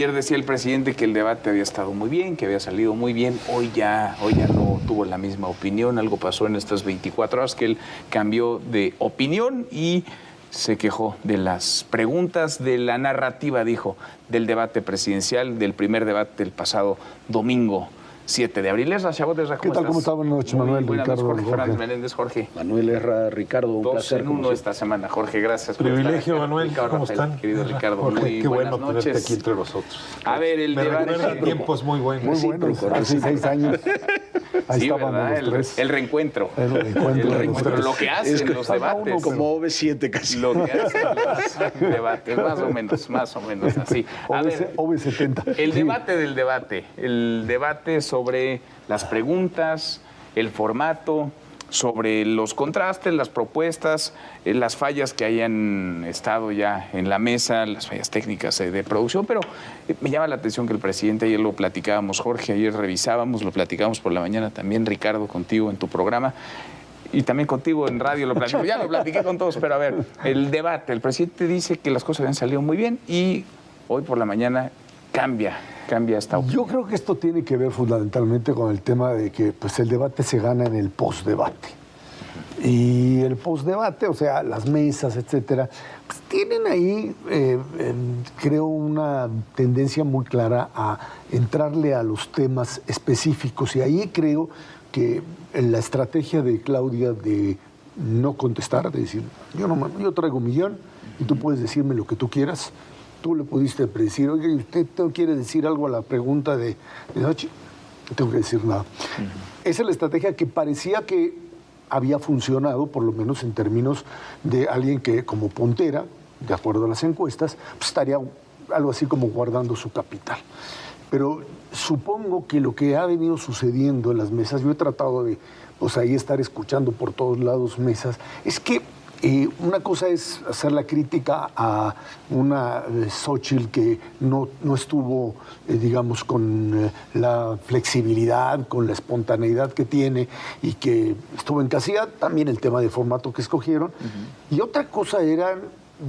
Ayer decía el presidente que el debate había estado muy bien, que había salido muy bien. Hoy ya no tuvo la misma opinión. Algo pasó en estas 24 horas que él cambió de opinión y se quejó de las preguntas, de la narrativa, dijo, del debate presidencial, del primer debate del pasado domingo 7 de abril. ¿Qué tal? ¿Cómo está? Buenas noches, Manuel, Ricardo, Jorge Fernández Menéndez, Jorge. Manuel Herrera, Ricardo, un placer. Dos en uno esta semana, Jorge, gracias. Privilegio, Manuel, Ricardo ¿cómo Rafael, están? Querido Ricardo, Jorge, muy qué buenas bueno noches. tenerte aquí entre nosotros. A ver, el Me debate... recuerda tiempos muy buenos. Muy buenos, hace 6 años. Ahí sí, estábamos ¿verdad? los tres. El reencuentro. El reencuentro de los Pero tres. lo que hacen los debates. Como OV7 casi. Lo que hacen los debates, más o menos así. A ver, OV70. el debate del debate. El debate sobre las preguntas, el formato, sobre los contrastes, las propuestas, las fallas que hayan estado ya en la mesa, las fallas técnicas de producción, pero me llama la atención que el presidente, ayer lo platicábamos, Jorge, ayer revisábamos, lo platicábamos por la mañana también, Ricardo, contigo en tu programa, y también contigo en radio lo platico, ya lo platiqué con todos, pero a ver, el debate, el presidente dice que las cosas habían salido muy bien y hoy por la mañana cambia esta opinión. Yo creo que esto tiene que ver fundamentalmente con el tema de que pues, el debate se gana en el postdebate. Y el postdebate, o sea, las mesas, etcétera, pues tienen ahí, creo, una tendencia muy clara a entrarle a los temas específicos. Y ahí creo que la estrategia de Claudia de no contestar, de decir, yo traigo 1 millón y tú puedes decirme lo que tú quieras. Tú le pudiste predecir, oye, ¿usted no quiere decir algo a la pregunta de noche? No tengo que decir nada. Esa es la estrategia que parecía que había funcionado, por lo menos en términos de alguien que, como puntera, de acuerdo a las encuestas, pues estaría algo así como guardando su capital. Pero supongo que lo que ha venido sucediendo en las mesas, yo he tratado de, pues ahí estar escuchando por todos lados mesas, es que una cosa es hacer la crítica a una Xóchitl que no estuvo, digamos, con la flexibilidad, con la espontaneidad que tiene y que estuvo en casilla, también el tema de formato que escogieron. Y otra cosa eran,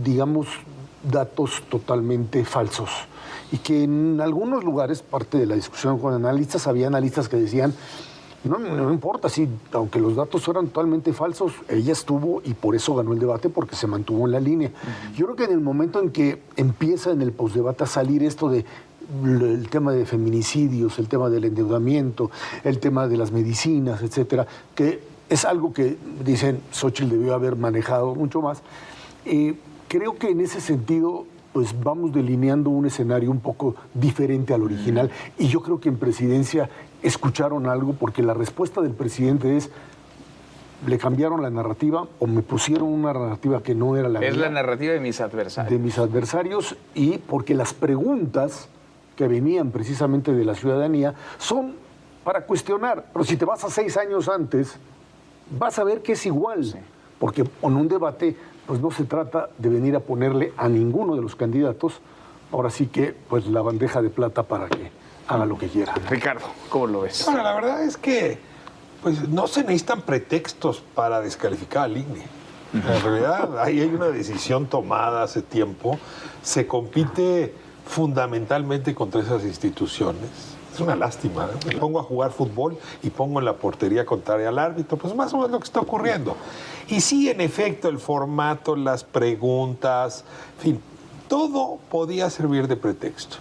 digamos, datos totalmente falsos. Y que en algunos lugares, parte de la discusión con analistas, había analistas que decían, no importa, sí, aunque los datos fueran totalmente falsos, ella estuvo y por eso ganó el debate, porque se mantuvo en la línea. Yo creo que en el momento en que empieza en el postdebate a salir esto de el tema de feminicidios, el tema del endeudamiento, el tema de las medicinas, etcétera, que es algo que, dicen, Xóchitl debió haber manejado mucho más, creo que en ese sentido pues vamos delineando un escenario un poco diferente al original. Y yo creo que en presidencia escucharon algo, porque la respuesta del presidente es, le cambiaron la narrativa o me pusieron una narrativa que no era la mía. Es la narrativa de mis adversarios. De mis adversarios, y porque las preguntas que venían precisamente de la ciudadanía son para cuestionar. Pero si te vas a 6 años antes, vas a ver que es igual. Sí. Porque en un debate pues no se trata de venir a ponerle a ninguno de los candidatos, ahora sí que, pues la bandeja de plata para que haga lo que quiera. Ricardo, ¿cómo lo ves? Bueno, la verdad es que pues, no se necesitan pretextos para descalificar al INE. En realidad, ahí hay una decisión tomada hace tiempo. Se compite fundamentalmente contra esas instituciones. Es una lástima, ¿eh? Me pongo a jugar fútbol y pongo en la portería contraria al árbitro. Pues más o menos lo que está ocurriendo. Y sí, en efecto, el formato, las preguntas, en fin, todo podía servir de pretexto.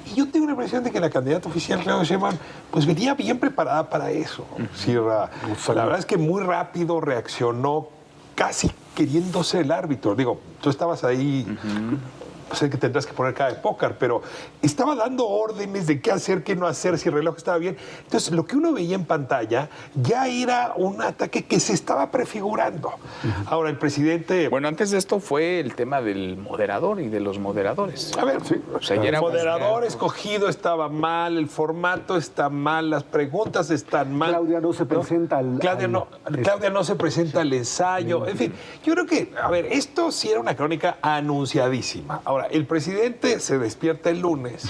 Y yo tengo la impresión de que la candidata oficial, Claudia Sheinbaum, pues venía bien preparada para eso. Sí, la verdad es que muy rápido reaccionó, casi queriendo ser el árbitro. Digo, tú estabas ahí... Sé que tendrás que poner cara de póker, pero estaba dando órdenes de qué hacer, qué no hacer, si el reloj estaba bien. Entonces, lo que uno veía en pantalla ya era un ataque que se estaba prefigurando. Ahora, el presidente... Bueno, antes de esto fue el tema del moderador y de los moderadores. A ver, sí. O sea, el moderador escogido estaba mal, el formato está mal, las preguntas están mal. Claudia no se presenta al... Claudia no se presenta al ensayo. En fin, yo creo que, a ver, esto sí era una crónica anunciadísima. Ahora, el presidente se despierta el lunes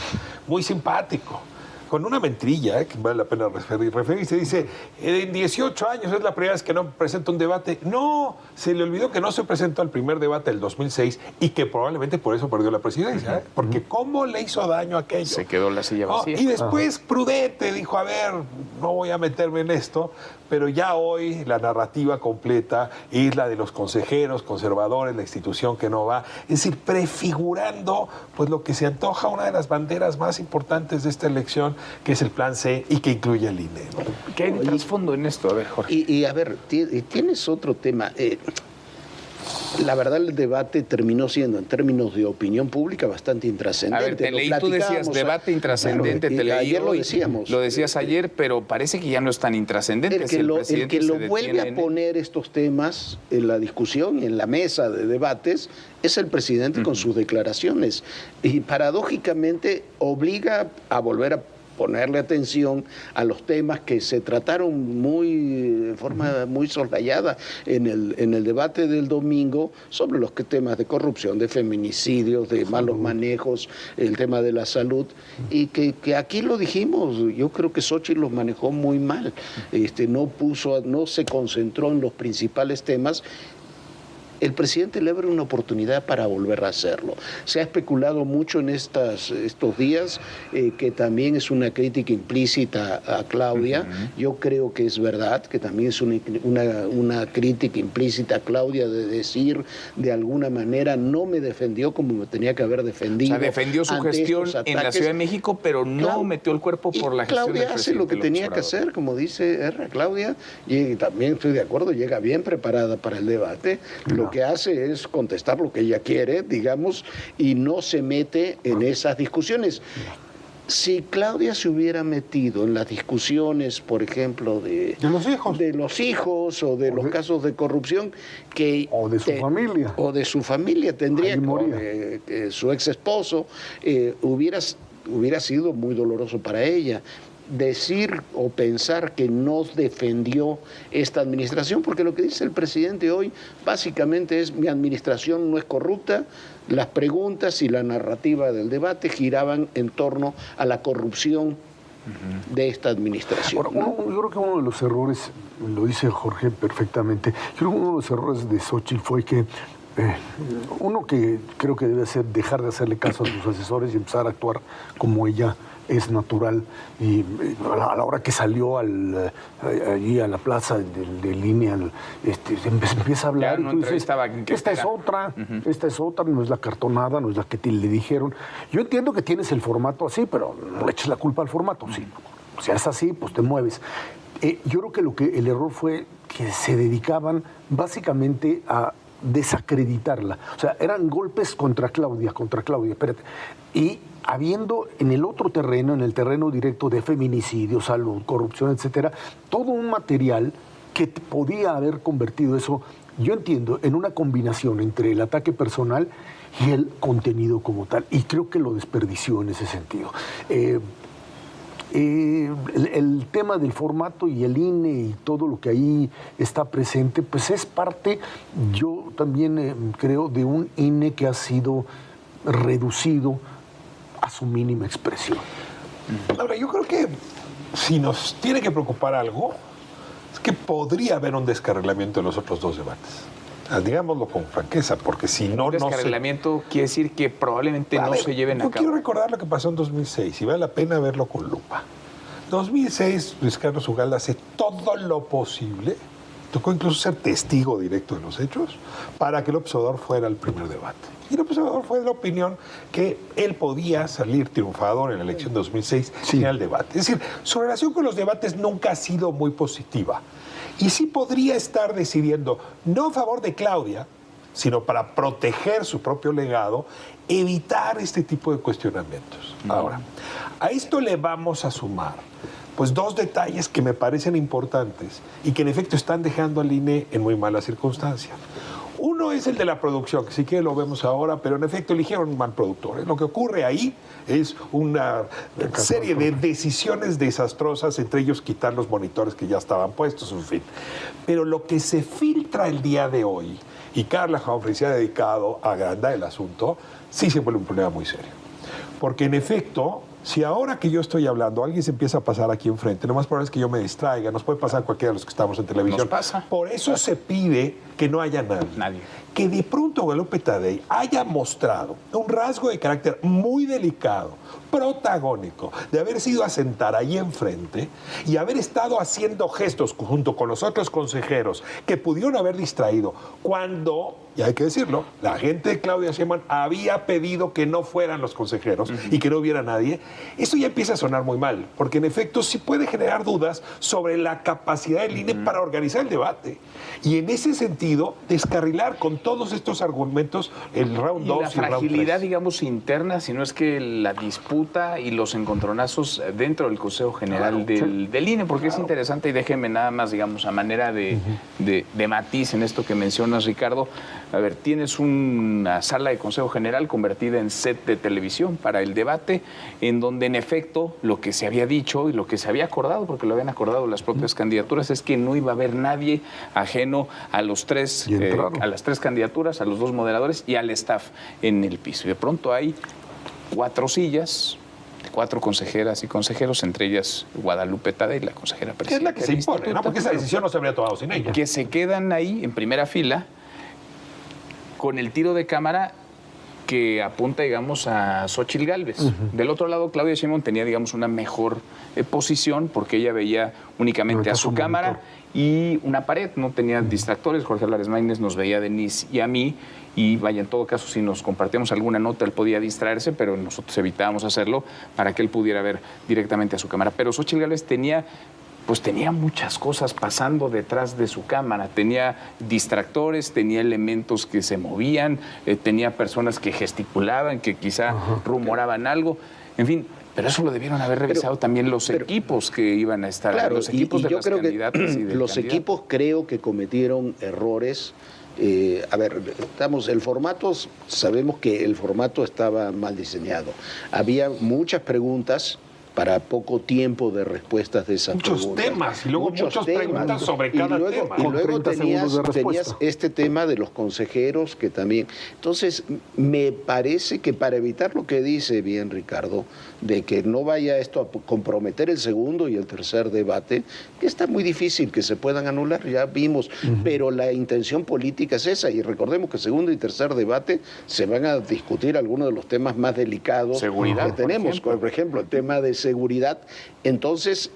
muy simpático. con una mentirilla, que vale la pena referirse. Dice, en 18 años es la primera vez que no presenta un debate. No, se le olvidó que no se presentó al primer debate del 2006 y que probablemente por eso perdió la presidencia, porque ¿cómo le hizo daño aquello? Se quedó la silla vacía. Y después, prudente, dijo, a ver, no voy a meterme en esto, pero ya hoy la narrativa completa es la de los consejeros conservadores, la institución que no va, es decir, prefigurando pues lo que se antoja una de las banderas más importantes de esta elección, que es el plan C y que incluye el INE, ¿no? ¿Qué hay de trasfondo en esto? A ver, Jorge. Y a ver, tienes otro tema. La verdad, el debate terminó siendo, en términos de opinión pública, bastante intrascendente. A ver, te leí, tú decías debate intrascendente, te leí ayer hoy, lo decíamos. Lo decías ayer, pero parece que ya no es tan intrascendente. El que lo vuelve a poner estos temas en la discusión y en la mesa de debates es el presidente con sus declaraciones. Y paradójicamente obliga a volver a ponerle atención a los temas que se trataron de forma muy soslayada en el debate del domingo sobre los temas de corrupción, de feminicidios, de malos manejos, el tema de la salud, y que aquí lo dijimos, yo creo que Xóchitl los manejó muy mal, no se concentró en los principales temas. El presidente le abre una oportunidad para volver a hacerlo. Se ha especulado mucho en estos días que también es una crítica implícita a Claudia. Yo creo que es verdad, que también es una crítica implícita a Claudia de decir, de alguna manera, no me defendió como me tenía que haber defendido. O sea, defendió su gestión en la Ciudad de México, pero no metió el cuerpo por la gestión Claudia hace lo que tenía que hacer, como dice Claudia, y también estoy de acuerdo, llega bien preparada para el debate. Lo que hace es contestar lo que ella quiere, digamos, y no se mete en esas discusiones. Si Claudia se hubiera metido en las discusiones, por ejemplo, de los hijos o de los casos de corrupción, o de su familia. O de su familia, tendría que su ex esposo, hubiera sido muy doloroso para ella. Decir o pensar que no defendió esta administración, porque lo que dice el presidente hoy básicamente es: mi administración no es corrupta. Las preguntas y la narrativa del debate giraban en torno a la corrupción de esta administración. Ahora, yo creo que uno de los errores, lo dice Jorge perfectamente, yo creo que uno de los errores de Xóchitl fue que uno que creo que debe ser dejar de hacerle caso a sus asesores y empezar a actuar como ella es natural. Y a la hora que salió allí a la plaza de línea, empieza a hablar. Ya, y tú dices, esta es otra, no es la cartonada, no es la que le dijeron. Yo entiendo que tienes el formato así, pero no le eches la culpa al formato. Sí. O sea, es así, pues te mueves. Yo creo que el error fue que se dedicaban básicamente a desacreditarla. O sea, eran golpes contra Claudia, espérate. Y habiendo en el otro terreno, en el terreno directo de feminicidio, salud, corrupción, etcétera, todo un material que podía haber convertido eso, yo entiendo, en una combinación entre el ataque personal y el contenido como tal. Y creo que lo desperdició en ese sentido. El tema del formato y el INE y todo lo que ahí está presente, pues es parte, yo también creo, de un INE que ha sido reducido a su mínima expresión. Ahora, yo creo que si nos tiene que preocupar algo, es que podría haber un descarrilamiento de los otros dos debates. Digámoslo con franqueza, porque si no... Un descarrilamiento quiere decir que probablemente no se lleven a cabo. Yo quiero recordar lo que pasó en 2006 y vale la pena verlo con lupa. En 2006, Luis Carlos Ugalde hace todo lo posible, tocó incluso ser testigo directo de los hechos, para que López Obrador fuera el primer debate. Y López Obrador fue de la opinión que él podía salir triunfador en la elección de 2006 sin el debate. Es decir, su relación con los debates nunca ha sido muy positiva. Y sí podría estar decidiendo, no a favor de Claudia, sino para proteger su propio legado, evitar este tipo de cuestionamientos. Ahora, a esto le vamos a sumar pues dos detalles que me parecen importantes y que en efecto están dejando al INE en muy mala circunstancia. Uno es el de la producción, que sí que lo vemos ahora, pero en efecto eligieron un mal productor. Lo que ocurre ahí es una serie de decisiones desastrosas, entre ellos quitar los monitores que ya estaban puestos, en fin. Pero lo que se filtra el día de hoy, y Carla Humphrey se ha dedicado a agrandar el asunto, sí se vuelve un problema muy serio. Porque en efecto, si ahora que yo estoy hablando alguien se empieza a pasar aquí enfrente, lo más probable es que yo me distraiga, nos puede pasar a cualquiera de los que estamos en televisión. Nos pasa. Por eso se pide que no haya nadie. Que de pronto Guadalupe Tadei haya mostrado un rasgo de carácter muy delicado, protagónico, de haber sido a sentar ahí enfrente y haber estado haciendo gestos junto con los otros consejeros que pudieron haber distraído cuando, y hay que decirlo, la gente de Claudia Sheinbaum había pedido que no fueran los consejeros y que no hubiera nadie. Eso ya empieza a sonar muy mal, porque en efecto sí puede generar dudas sobre la capacidad del INE para organizar el debate. Y en ese sentido, descarrilar con todos estos argumentos el round 2 y el round 3. La fragilidad, digamos, interna, si no es que la disputa y los encontronazos dentro del Consejo General del INE, porque es interesante, y déjenme nada más, digamos, a manera de matiz en esto que mencionas, Ricardo. A ver, tienes una sala de Consejo General convertida en set de televisión para el debate, en donde en efecto lo que se había dicho y lo que se había acordado, porque lo habían acordado las propias candidaturas, es que no iba a haber nadie ajeno a las tres candidaturas, a los 2 moderadores y al staff en el piso. Y de pronto hay 4 sillas, 4 consejeras y consejeros, entre ellas Guadalupe Tadei, la consejera presidenta. Es la que se impone, ¿no? Porque esa decisión no se habría tomado sin ella. Que se quedan ahí en primera fila con el tiro de cámara que apunta, digamos, a Xóchitl Gálvez. Del otro lado, Claudia Sheinbaum tenía, digamos, una mejor posición porque ella veía únicamente a su cámara y una pared, no tenía distractores. Jorge Álvarez Maínez nos veía a Denise y a mí, y vaya, en todo caso, si nos compartíamos alguna nota, él podía distraerse, pero nosotros evitábamos hacerlo para que él pudiera ver directamente a su cámara. Pero Xóchitl Gálvez tenía muchas cosas pasando detrás de su cámara, tenía distractores, tenía elementos que se movían, tenía personas que gesticulaban, que quizá rumoraban algo, en fin, pero eso lo debieron haber revisado también los equipos que iban a estar, claro, los equipos de yo las creo candidatas y de los equipos creo que cometieron errores. El formato, sabemos que el formato estaba mal diseñado, había muchas preguntas para poco tiempo de respuestas de esas preguntas. Muchos temas, y luego muchas preguntas sobre cada tema. Y luego tenías este tema de los consejeros que también... Entonces, me parece que para evitar lo que dice bien Ricardo, de que no vaya esto a comprometer el segundo y el tercer debate, que está muy difícil que se puedan anular, ya vimos, pero la intención política es esa, y recordemos que segundo y tercer debate se van a discutir algunos de los temas más delicados que tenemos, por ejemplo, el tema de seguridad. Entonces,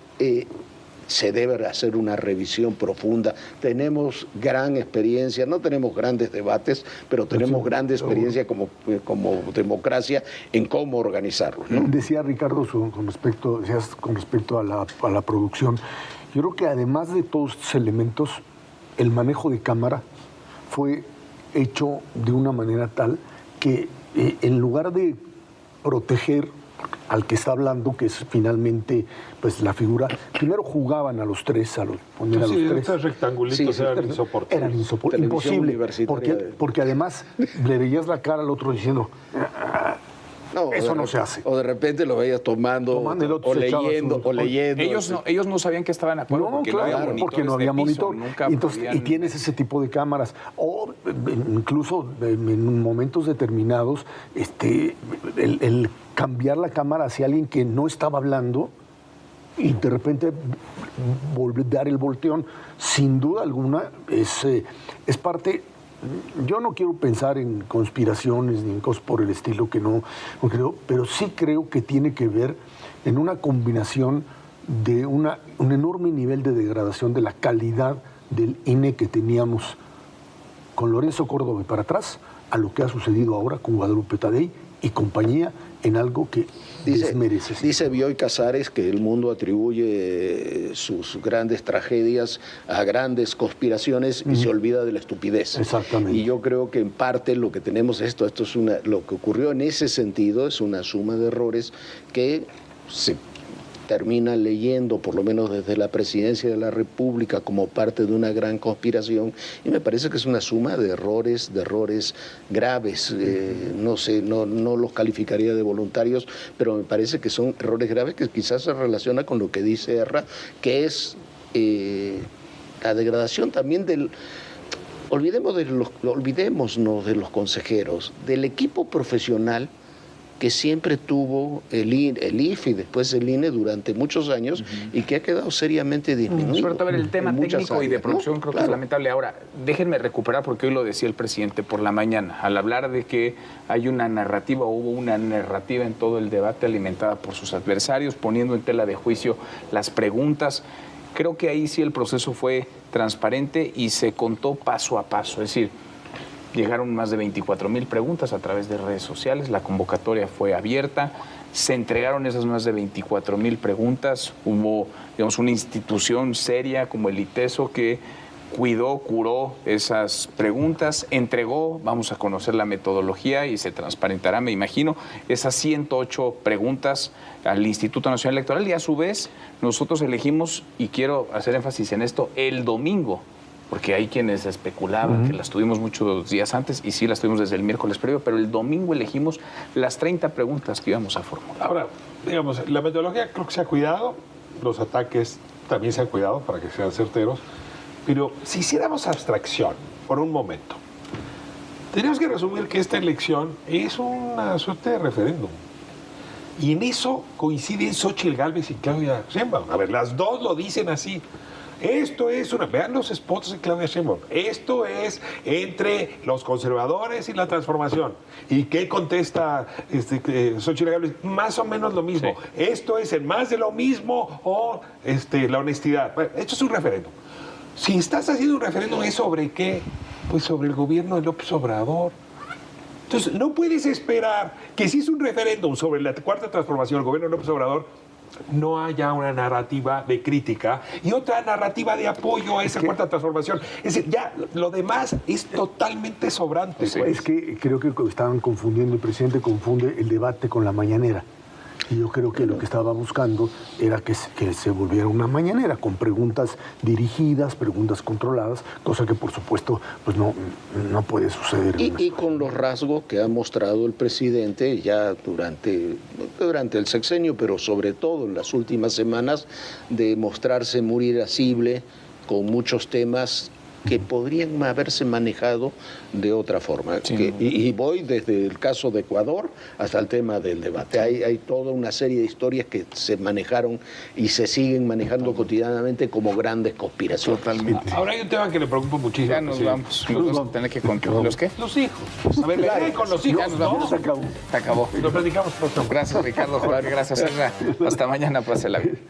se debe hacer una revisión profunda. Tenemos gran experiencia, no tenemos grandes debates, pero tenemos grande experiencia como democracia en cómo organizarlos, ¿no? Decía Ricardo con respecto a la producción. Yo creo que además de todos estos elementos, el manejo de cámara fue hecho de una manera tal que en lugar de proteger al que está hablando, que es finalmente pues la figura, primero jugaban a los tres, ponían a los tres. Estos rectangulitos eran insoportables. Eran insoportables, imposible, porque además le veías la cara al otro diciendo... No, eso no se hace. O de repente lo veías tomando o leyendo. Ellos no sabían que estaban de acuerdo porque no había monitor. Entonces, y tienes ese tipo de cámaras. O incluso en momentos determinados, el cambiar la cámara hacia alguien que no estaba hablando y de repente dar el volteón, sin duda alguna, es parte... Yo no quiero pensar en conspiraciones ni en cosas por el estilo que no creo, pero sí creo que tiene que ver en una combinación de un enorme nivel de degradación de la calidad del INE que teníamos con Lorenzo Córdoba y para atrás a lo que ha sucedido ahora con Guadalupe Tadei y compañía en algo que desmerece. Dice Bioy Casares que el mundo atribuye sus grandes tragedias a grandes conspiraciones y se olvida de la estupidez. Exactamente. Y yo creo que en parte lo que tenemos es lo que ocurrió en ese sentido es una suma de errores que se termina leyendo, por lo menos desde la presidencia de la República, como parte de una gran conspiración, y me parece que es una suma de errores graves. No sé, no los calificaría de voluntarios, pero me parece que son errores graves que quizás se relaciona con lo que dice Erra, que es la degradación también del... Olvidémonos de los consejeros, del equipo profesional que siempre tuvo el IFE y después el INE durante muchos años y que ha quedado seriamente disminuido. Sobre todo el tema técnico áreas, y de producción, ¿no? Creo que es lamentable. Ahora, déjenme recuperar, porque hoy lo decía el presidente por la mañana, al hablar de que hay una narrativa, hubo una narrativa en todo el debate alimentada por sus adversarios, poniendo en tela de juicio las preguntas. Creo que ahí sí el proceso fue transparente y se contó paso a paso. Es decir, llegaron más de 24,000 preguntas a través de redes sociales, la convocatoria fue abierta, se entregaron esas más de 24,000 preguntas, hubo, digamos, una institución seria como el ITESO que cuidó, curó esas preguntas, entregó, vamos a conocer la metodología y se transparentará, me imagino, esas 108 preguntas al Instituto Nacional Electoral y a su vez nosotros elegimos, y quiero hacer énfasis en esto, el domingo, porque hay quienes especulaban que las tuvimos muchos días antes y sí las tuvimos desde el miércoles previo, pero el domingo elegimos las 30 preguntas que íbamos a formular. Ahora, digamos, la metodología creo que se ha cuidado, los ataques también se han cuidado para que sean certeros, pero si hiciéramos abstracción por un momento, tenemos que resumir que esta elección es una suerte de referéndum. Y en eso coinciden Xóchitl Gálvez y Claudia Sheinbaum. A ver, las dos lo dicen así. Esto es una... Vean los spots de Claudia Sheinbaum. Esto es entre los conservadores y la transformación. ¿Y qué contesta Xóchitl Gálvez? Más o menos lo mismo. Sí. Esto es el más de lo mismo o la honestidad. Bueno, esto es un referéndum. Si estás haciendo un referéndum, ¿es sobre qué? Pues sobre el gobierno de López Obrador. Entonces, no puedes esperar que si es un referéndum sobre la cuarta transformación del gobierno de López Obrador, no haya una narrativa de crítica y otra narrativa de apoyo a esa cuarta transformación. Es decir, ya lo demás es totalmente sobrante. Pues. Es que creo que estaban confundiendo, el presidente confunde el debate con la mañanera. Y yo creo que lo que estaba buscando era que se volviera una mañanera con preguntas dirigidas, preguntas controladas, cosa que por supuesto pues no puede suceder. Y con los rasgos que ha mostrado el presidente ya durante el sexenio, pero sobre todo en las últimas semanas, de mostrarse muy irascible con muchos temas que podrían haberse manejado de otra forma. Sí. Y voy desde el caso de Ecuador hasta el tema del debate. Hay toda una serie de historias que se manejaron y se siguen manejando cotidianamente como grandes conspiraciones. Totalmente. Ahora hay un tema que le preocupa muchísimo. Ya nos vamos. Nos vamos a tener que contar. ¿Los qué? Los hijos. A ver, claro, con los hijos. Ya nos vamos. ¿No? Se acabó. Lo platicamos pronto. Gracias, Ricardo. Jorge, gracias, Ezra. Hasta mañana. Pásela bien.